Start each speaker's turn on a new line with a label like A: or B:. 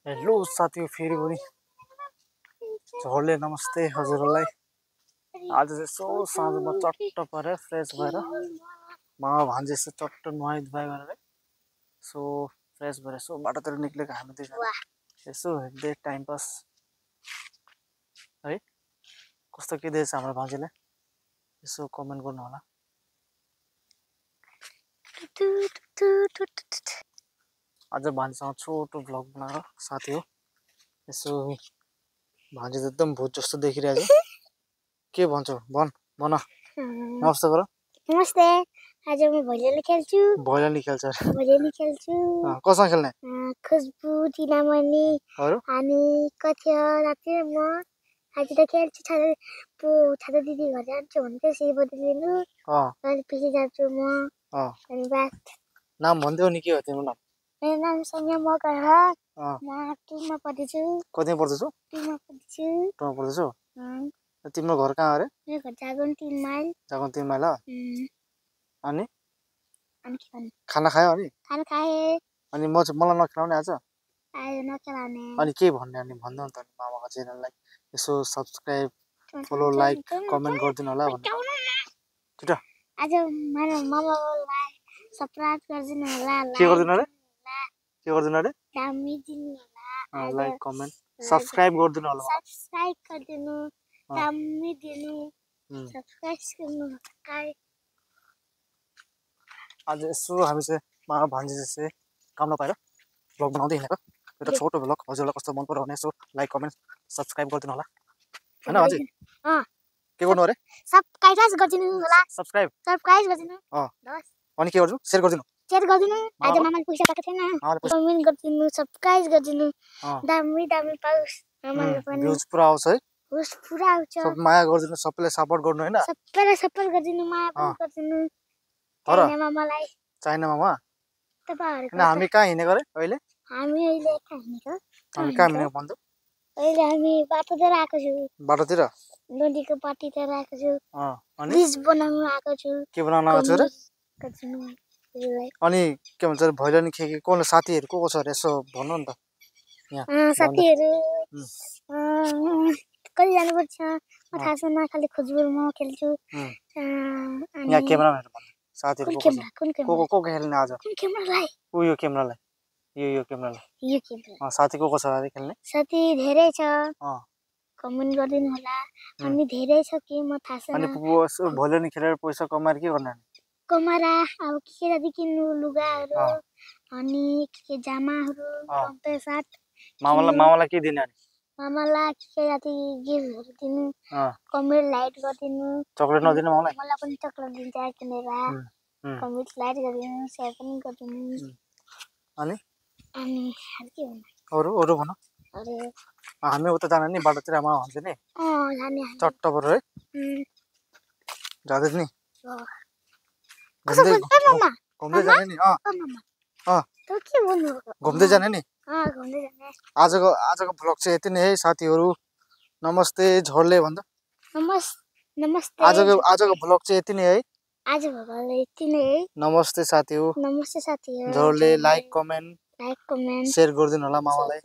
A: Hello साथीहरु, फेरि पनि झोरले नमस्ते हजुरहरुलाई। आज चाहिँ सो साँझमा चट्ट परेर फ्रेस भएर मामा भान्जे यसो चट्ट नुहाई धुवाई गरेर सो फ्रेस भएर सो बाटोतिर निक्लेको हामी दुईजना। यसो हेर्दै टाइम पास है। कस्तो के दिएछ हाम्रो भान्जेले यसो कमेन्ट गर्नु होला। आज भान्जेसँग छोटो भ्लग बनाएर साथी हो यसो भान्जे त एकदम भूत जस्तो देखिरहेछ। के भन्छौ भन नमस्ते गर।
B: नमस्ते। आज म भैलिनी खेल्छु।
A: भैलिनी खेल्छ कसँग खेल्ने?
B: खुशबु टिनामणि अनि कथ्य राति म आज त खेल्छु। छाता दिदी घर जान्छु भन्थे सिलबडी लिनु। अनि पछि जान्छु म। अनि बस
A: नाम भन्दियौ नि, के हो तिम्रो नाम?
B: मेरो नाम सौम्या मगर हो। म 2 मा पढ्छु।
A: कतिमा पढ्छौ?
B: 2 मा पढ्छु।
A: 2 मा पढ्छौ? तिम्रो घर कहाँ अरे?
B: मेरो घर जागोन 3 माइल।
A: जागोन 3 माइल हो। अनि
B: के
A: खाना खायो? अनि
B: खाना खाए।
A: अनि मलाई नखिलाउने आज?
B: आज नखिलाउने।
A: अनि के भन्ने? अनि भन्नु नि त मामाको च्यानललाई यसो सब्स्क्राइब, फलो, लाइक, कमेन्ट गर्दिनु होला भन्नु। छिटो
B: आज मेरो मामालाई सब्स्क्राइब गर्दिनु होला।
A: के गर्दिनु अरे? के गर्दिनु अरे?
B: दामी दिनु होला।
A: लाइक, कमेन्ट, सब्स्क्राइब गर्दिनु होला।
B: सब्स्क्राइब गर्दिनु, दामी दिनु, सब्स्क्राइब गर्नु।
A: आज यसो हामी चाहिँ मामा भान्जे चाहिँ काम नपाएर भ्लग बनाउँदै हिँडेको। एउटा छोटो भ्लग हजुरलाई कस्तो मन पर्यो भने यसो लाइक, कमेन्ट, सब्स्क्राइब गर्दिनु होला। हैन अझै के गर्नु अरे?
B: सब्स्क्राइब गर्दिनु होला।
A: सब्स्क्राइब
B: गर्दिनु।
A: अनि के गर्छु? शेयर गर्दिनु।
B: आज मामाले पैसा पाएको छैन। कमेन्ट गर्दिनु, सब्स्क्राइब गर्दिनु। दामी पाउस मामाले पनि।
A: भ्युज पुरा आउँछ है?
B: भ्युज पुरा आउँछ।
A: सब माया गर्दिनु, सबैले सपोर्ट गर्नु हैन?
B: सबैले सपोर्ट गर्दिनु, माया पनि गर्दिनु। चाइना मामालाई।
A: चाइना मामा?
B: तपाईहरुको
A: हामी कहाँ हिँडेको रे अहिले?
B: हामी अहिले कहाँ हिँडेको?
A: हामी कहाँ हिँडेको भन्नु?
B: अहिले हामी बाटोतिर आएको छु।
A: बाटोतिर?
B: नदीको पाटीतिर आएको छु।
A: अनि
B: ब्रिज बनाउन आएको छु।
A: के बनाउन आएको छु रे? अनि के भन्छ भैलिनी खेके कोन साथीहरु को छ रे यसो भन्नु नि त।
B: यहाँ साथीहरु कहिले जानुपर्छ म थाहा छैन। खाली खुजबुर म खेल्छु।
A: यहाँ क्यामेराम्यान भन्नु साथीहरु को खेल्ने आज?
B: कुन क्यामेरालाई?
A: यो क्यामेरालाई। यो क्यामेरालाई। साथी को छ अरे खेल्ने? साथी
B: धेरै छ। कमेन्ट गरिदिनु होला। अनि धेरै छ कि म थाहा छैन।
A: अनि भैलिनी खेलेर पैसा कमाएर के गर्ने?
B: कमरा अब के जति किन्नु लुगाहरु अनि के जामाहरु पम्पे साथ।
A: मामालाई के दिने?
B: मामालाई के जति गिफ्टहरु दिनु। कमेन्ट लाइक गरिदिनु।
A: चकलेट नदिनु मलाई?
B: मलाई पनि चकलेट दिन्छ किनेर। कमेन्ट लाइक गरिदिनु, शेयर पनि गरिदिनु।
A: अनि
B: के भन्नु?
A: अरु भन। हामी उता जाने नि बाटोतिर मामा भन्छ नि।
B: जाने
A: चट्ट पऱ्यो है। जाँदै नि। घुम्दै जाने नि। घुम्दै जाने नि। आजको भ्लग चाहिँ यति नै है साथीहरु। नमस्ते झोरले भन्दा।
B: नमस्ते।
A: आजको भ्लग चाहिँ यति नै है। नमस्ते साथीहरु। झोरले लाइक कमेन्ट शेयर गरिदिनु होला मामालाई।